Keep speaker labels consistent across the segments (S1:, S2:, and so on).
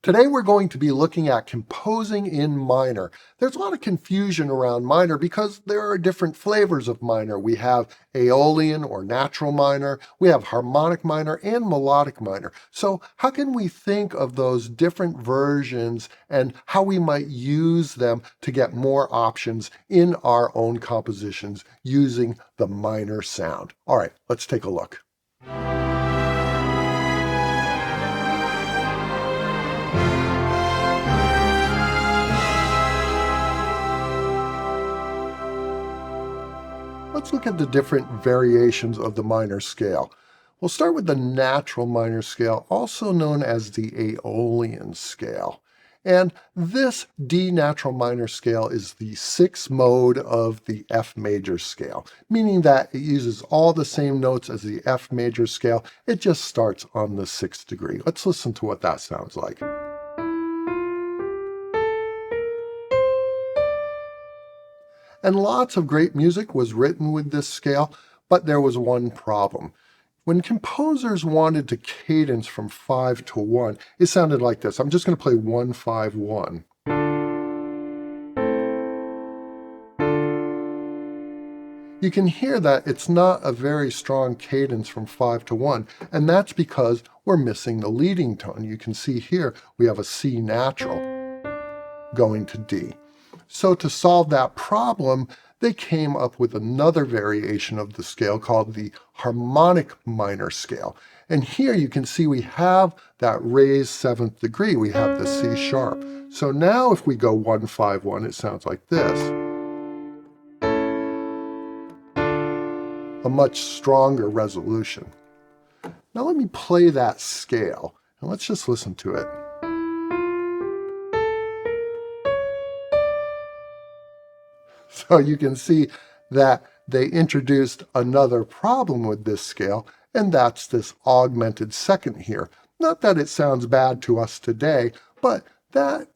S1: Today we're going to be looking at composing in minor. There's a lot of confusion around minor because there are different flavors of minor. We have Aeolian or natural minor, we have harmonic minor, and melodic minor. So how can we think of those different versions and how we might use them to get more options in our own compositions using the minor sound? All right, let's take a look. Let's look at the different variations of the minor scale. We'll start with the natural minor scale, also known as the Aeolian scale. And this D natural minor scale is the sixth mode of the F major scale, meaning that it uses all the same notes as the F major scale. It just starts on the sixth degree. Let's listen to what that sounds like. And lots of great music was written with this scale, but there was one problem. When composers wanted to cadence from 5 to 1, it sounded like this. I'm just going to play 1, 5, 1. You can hear that it's not a very strong cadence from 5 to 1, and that's because we're missing the leading tone. You can see here we have a C natural going to D. So to solve that problem, they came up with another variation of the scale called the harmonic minor scale. And here you can see we have that raised seventh degree. We have the C sharp. So now if we go 1, 5, 1, it sounds like this. A much stronger resolution. Now let me play that scale, and let's just listen to it. So you can see that they introduced another problem with this scale, and that's this augmented second here. Not that it sounds bad to us today, but that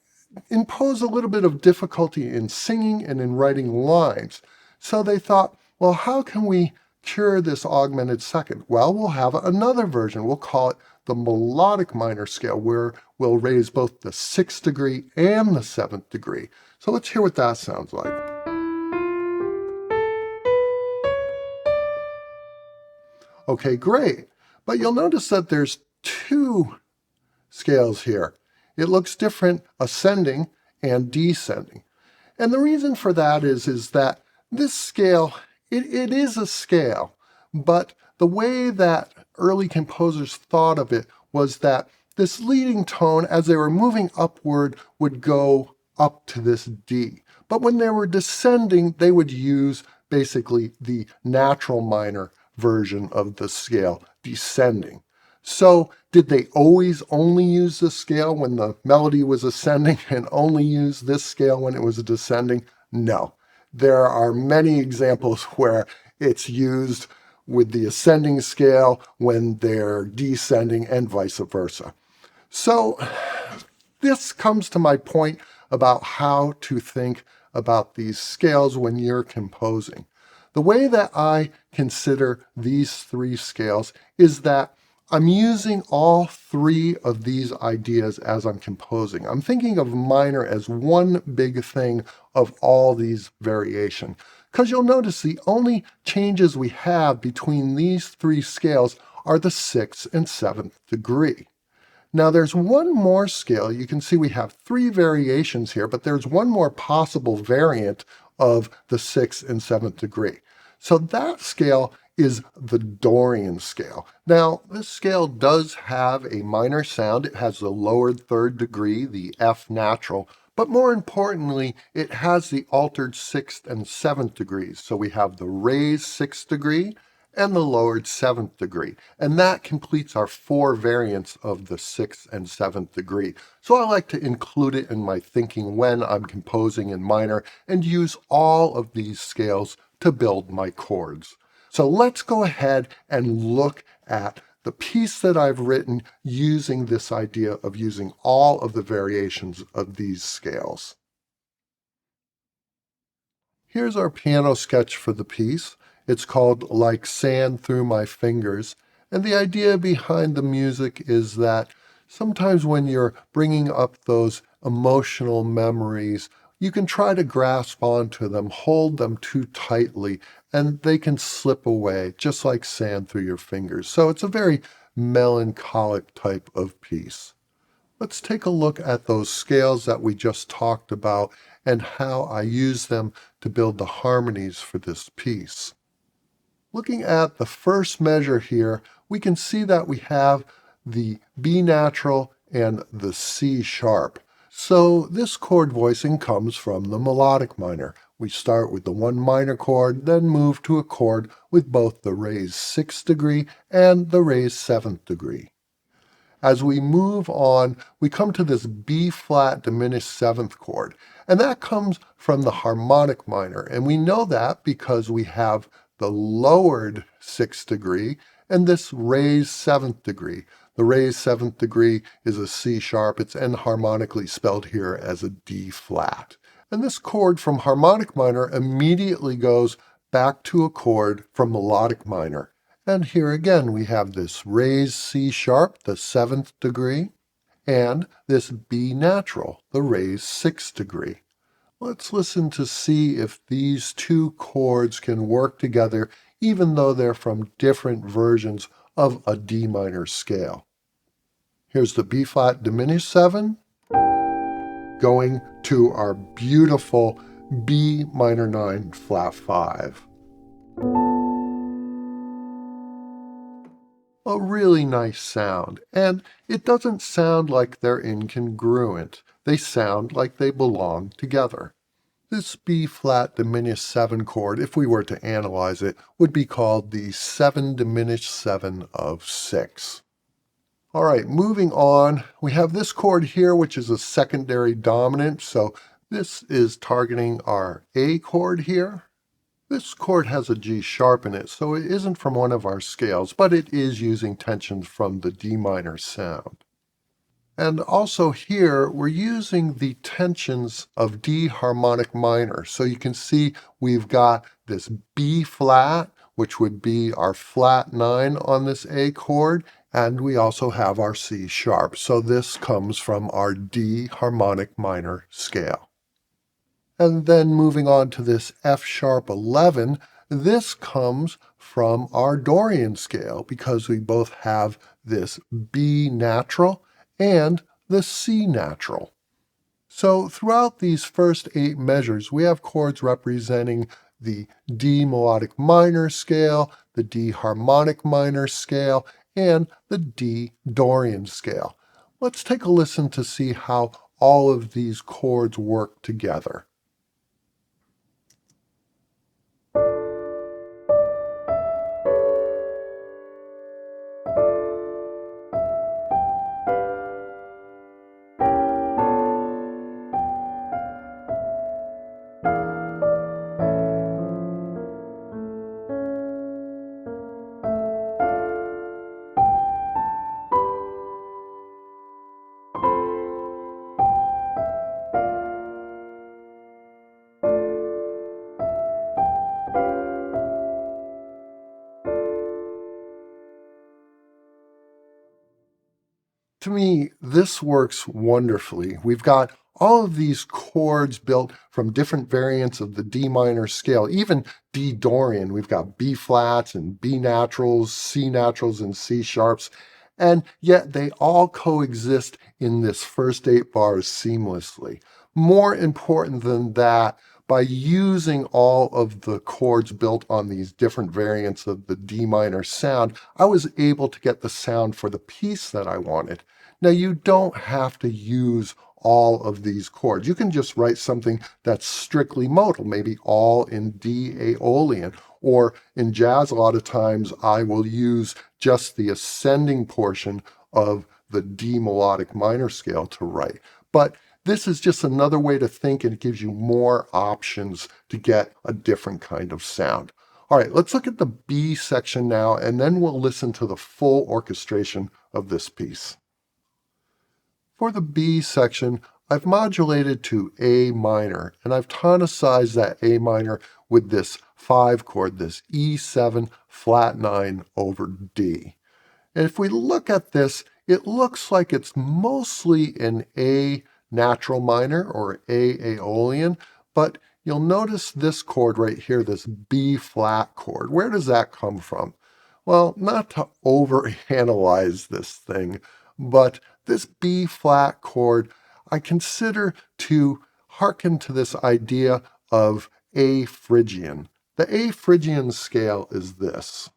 S1: imposed a little bit of difficulty in singing and in writing lines. So they thought, well, how can we cure this augmented second? Well, we'll have another version. We'll call it the melodic minor scale, where we'll raise both the sixth degree and the seventh degree. So let's hear what that sounds like. Okay, great. But you'll notice that there's two scales here. It looks different ascending and descending. And the reason for that is that this scale, it is a scale, but the way that early composers thought of it was that this leading tone, as they were moving upward, would go up to this D. But when they were descending, they would use basically the natural minor version of the scale, descending. So did they always only use this scale when the melody was ascending and only use this scale when it was descending? No. There are many examples where it's used with the ascending scale when they're descending and vice versa. So this comes to my point about how to think about these scales when you're composing. The way that I consider these three scales is that I'm using all three of these ideas as I'm composing. I'm thinking of minor as one big thing of all these variations. Because you'll notice the only changes we have between these three scales are the sixth and seventh degree. Now there's one more scale. You can see we have three variations here, but there's one more possible variant of the sixth and seventh degree. So that scale is the Dorian scale. Now, this scale does have a minor sound. It has the lowered third degree, the F natural, but more importantly, it has the altered sixth and seventh degrees. So we have the raised sixth degree and the lowered seventh degree. And that completes our four variants of the sixth and seventh degree. So I like to include it in my thinking when I'm composing in minor and use all of these scales to build my chords. So let's go ahead and look at the piece that I've written using this idea of using all of the variations of these scales. Here's our piano sketch for the piece. It's called Like Sand Through My Fingers, and the idea behind the music is that Sometimes when you're bringing up those emotional memories, you can try to grasp onto them, hold them too tightly, and they can slip away, just like sand through your fingers. So it's a very melancholic type of piece. Let's take a look at those scales that we just talked about and how I use them to build the harmonies for this piece. Looking at the first measure here, we can see that we have the B natural and the C sharp. So this chord voicing comes from the melodic minor. We start with the 1 minor chord, then move to a chord with both the raised 6th degree and the raised 7th degree. As we move on, we come to this B flat diminished 7th chord, and that comes from the harmonic minor, and we know that because we have the lowered 6th degree and this raised 7th degree. The raised 7th degree is a C sharp. It's enharmonically spelled here as a D flat. And this chord from harmonic minor immediately goes back to a chord from melodic minor. And here again we have this raised C sharp, the 7th degree, and this B natural, the raised 6th degree. Let's listen to see if these two chords can work together even though they're from different versions of a D minor scale. Here's the B flat diminished 7 going to our beautiful B minor 9 flat 5. A really nice sound, and it doesn't sound like they're incongruent. They sound like they belong together. This B flat diminished 7 chord, if we were to analyze it, would be called the 7 diminished 7 of 6. All right, moving on, we have this chord here, which is a secondary dominant, so this is targeting our A chord here. This chord has a G sharp in it, so it isn't from one of our scales, but it is using tensions from the D minor sound. And also here, we're using the tensions of D harmonic minor. So you can see we've got this B flat, which would be our flat 9 on this A chord, and we also have our C sharp. So this comes from our D harmonic minor scale. And then moving on to this F sharp 11, this comes from our Dorian scale because we both have this B natural and the C natural. So throughout these first 8 measures, we have chords representing the D melodic minor scale, the D harmonic minor scale, and the D Dorian scale. Let's take a listen to see how all of these chords work together. To me, this works wonderfully. We've got all of these chords built from different variants of the D minor scale, even D Dorian. We've got B flats and B naturals, C naturals, and C sharps, and yet they all coexist in this first 8 bars seamlessly. More important than that, by using all of the chords built on these different variants of the D minor sound, I was able to get the sound for the piece that I wanted. Now, you don't have to use all of these chords. You can just write something that's strictly modal, maybe all in D Aeolian, or in jazz, a lot of times I will use just the ascending portion of the D melodic minor scale to write. But this is just another way to think, and it gives you more options to get a different kind of sound. All right, let's look at the B section now, and then we'll listen to the full orchestration of this piece. For the B section, I've modulated to A minor, and I've tonicized that A minor with this 5 chord, this E7 flat 9 over D. And if we look at this, it looks like it's mostly in A natural minor or A Aeolian, but you'll notice this chord right here, this B flat chord. Where does that come from? Well, not to overanalyze this thing, but this B flat chord I consider to hearken to this idea of A Phrygian. The A Phrygian scale is this.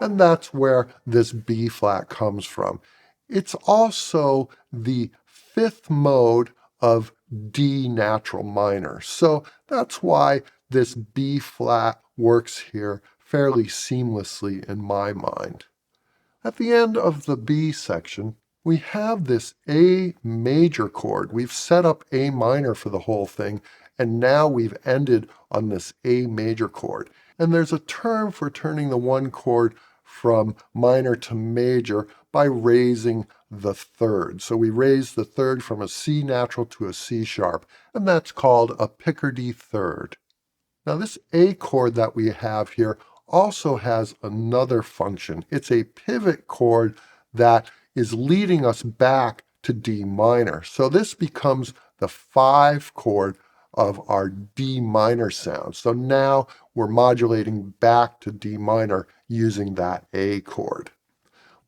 S1: And that's where this B flat comes from. It's also the fifth mode of D natural minor. So that's why this B flat works here fairly seamlessly in my mind. At the end of the B section, we have this A major chord. We've set up A minor for the whole thing, and now we've ended on this A major chord. And there's a term for turning the one chord from minor to major by raising the third. So we raise the third from a C natural to a C sharp, and that's called a pickardy third. Now this A chord that we have here also has another function. It's a pivot chord that is leading us back to D minor. So this becomes the 5 chord of our D minor sound. So now we're modulating back to D minor using that A chord.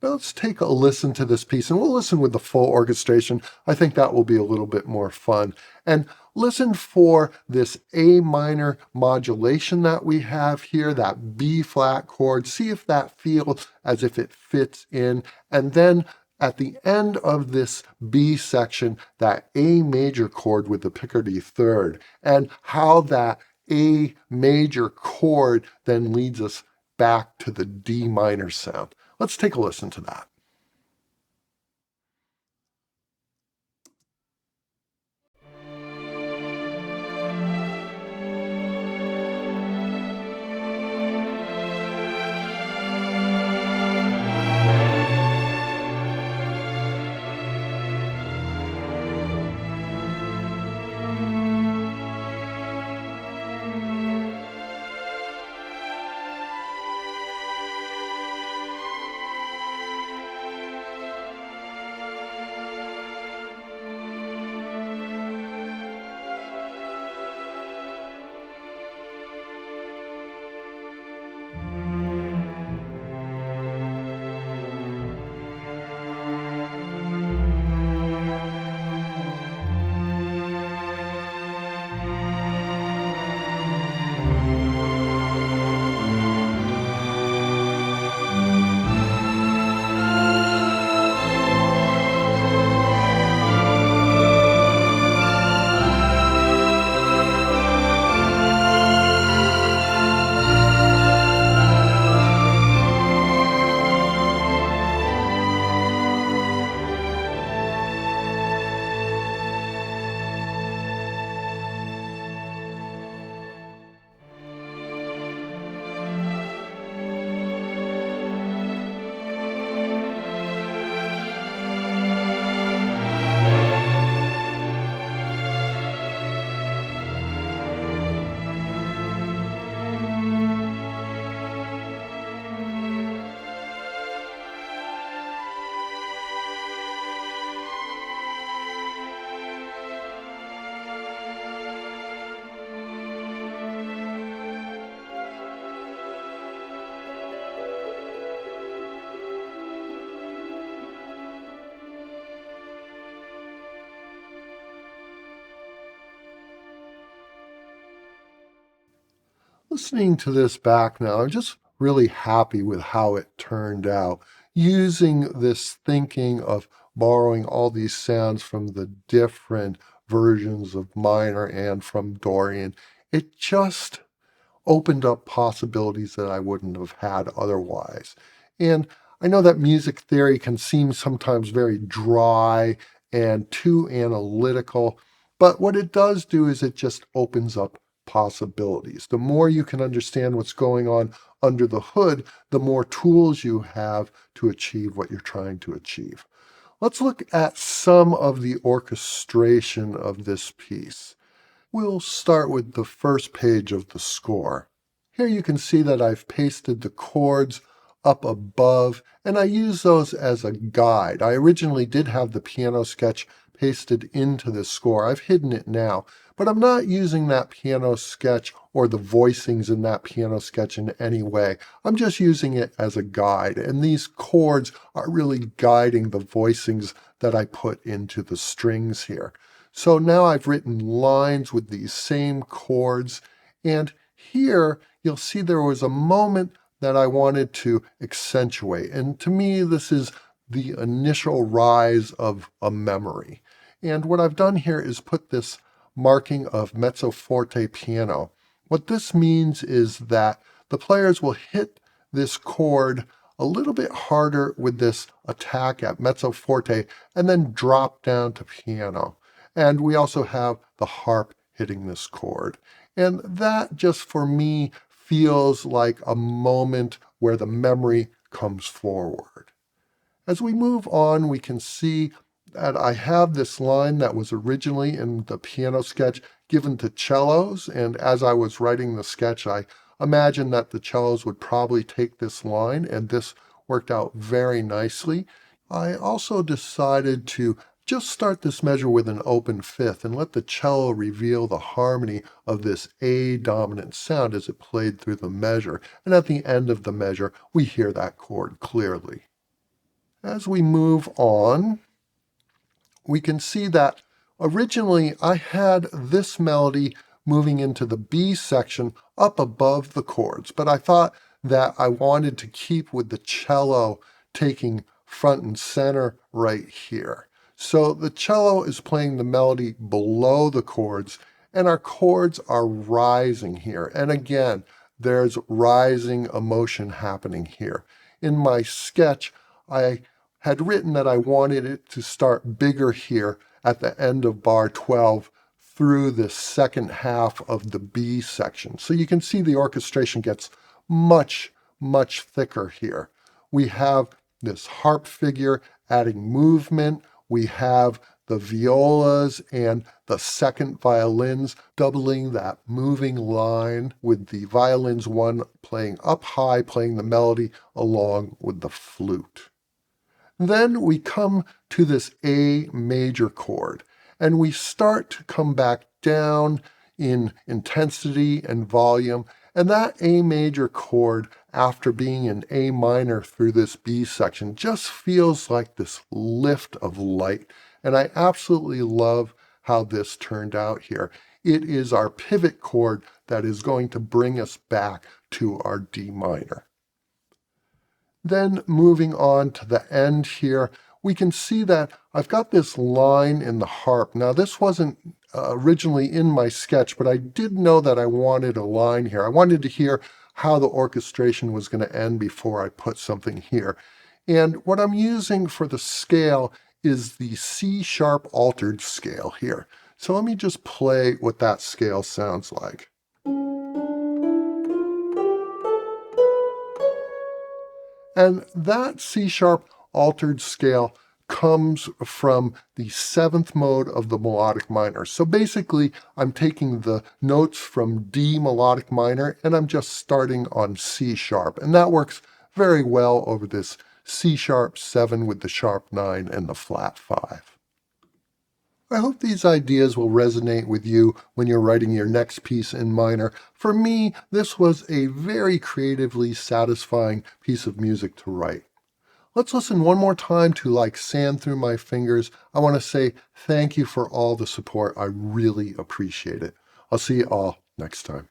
S1: Now let's take a listen to this piece, and we'll listen with the full orchestration. I think that will be a little bit more fun. And listen for this A minor modulation that we have here, that B flat chord. See if that feels as if it fits in. And then at the end of this B section, that A major chord with the pickardy third, and how that A major chord then leads us back to the D minor sound. Let's take a listen to that. Listening to this back now, I'm just really happy with how it turned out. Using this thinking of borrowing all these sounds from the different versions of minor and from Dorian, it just opened up possibilities that I wouldn't have had otherwise. And I know that music theory can seem sometimes very dry and too analytical, but what it does do is it just opens up possibilities. The more you can understand what's going on under the hood, the more tools you have to achieve what you're trying to achieve. Let's look at some of the orchestration of this piece. We'll start with the first page of the score. Here you can see that I've pasted the chords up above, and I use those as a guide. I originally did have the piano sketch pasted into the score. I've hidden it now, but I'm not using that piano sketch or the voicings in that piano sketch in any way. I'm just using it as a guide, and these chords are really guiding the voicings that I put into the strings here. So now I've written lines with these same chords, and here you'll see there was a moment that I wanted to accentuate. And to me, this is the initial rise of a memory. And what I've done here is put this marking of mezzo forte piano. What this means is that the players will hit this chord a little bit harder with this attack at mezzo forte and then drop down to piano. And we also have the harp hitting this chord. And that just for me feels like a moment where the memory comes forward. As we move on, we can see that I have this line that was originally in the piano sketch given to cellos, and as I was writing the sketch, I imagined that the cellos would probably take this line, and this worked out very nicely. I also decided to just start this measure with an open fifth and let the cello reveal the harmony of this A dominant sound as it played through the measure, and at the end of the measure, we hear that chord clearly. As we move on, we can see that originally I had this melody moving into the B section up above the chords, but I thought that I wanted to keep with the cello taking front and center right here. So the cello is playing the melody below the chords, and our chords are rising here. And again, there's rising emotion happening here. In my sketch, I had written that I wanted it to start bigger here at the end of bar 12 through the second half of the B section. So you can see the orchestration gets much, much thicker here. We have this harp figure adding movement. We have the violas and the second violins doubling that moving line, with the violins one playing up high, playing the melody along with the flute. Then we come to this A major chord, and we start to come back down in intensity and volume, and that A major chord, after being in A minor through this B section, just feels like this lift of light, and I absolutely love how this turned out here. It is our pivot chord that is going to bring us back to our D minor. Then moving on to the end here, we can see that I've got this line in the harp. Now this wasn't originally in my sketch, but I did know that I wanted a line here. I wanted to hear how the orchestration was going to end before I put something here. And what I'm using for the scale is the C sharp altered scale here. So let me just play what that scale sounds like. And that C sharp altered scale comes from the seventh mode of the melodic minor. So basically, I'm taking the notes from D melodic minor and I'm just starting on C sharp. And that works very well over this C sharp 7 with the sharp 9 and the flat 5. I hope these ideas will resonate with you when you're writing your next piece in minor. For me, this was a very creatively satisfying piece of music to write. Let's listen one more time to Like Sand Through My Fingers. I want to say thank you for all the support. I really appreciate it. I'll see you all next time.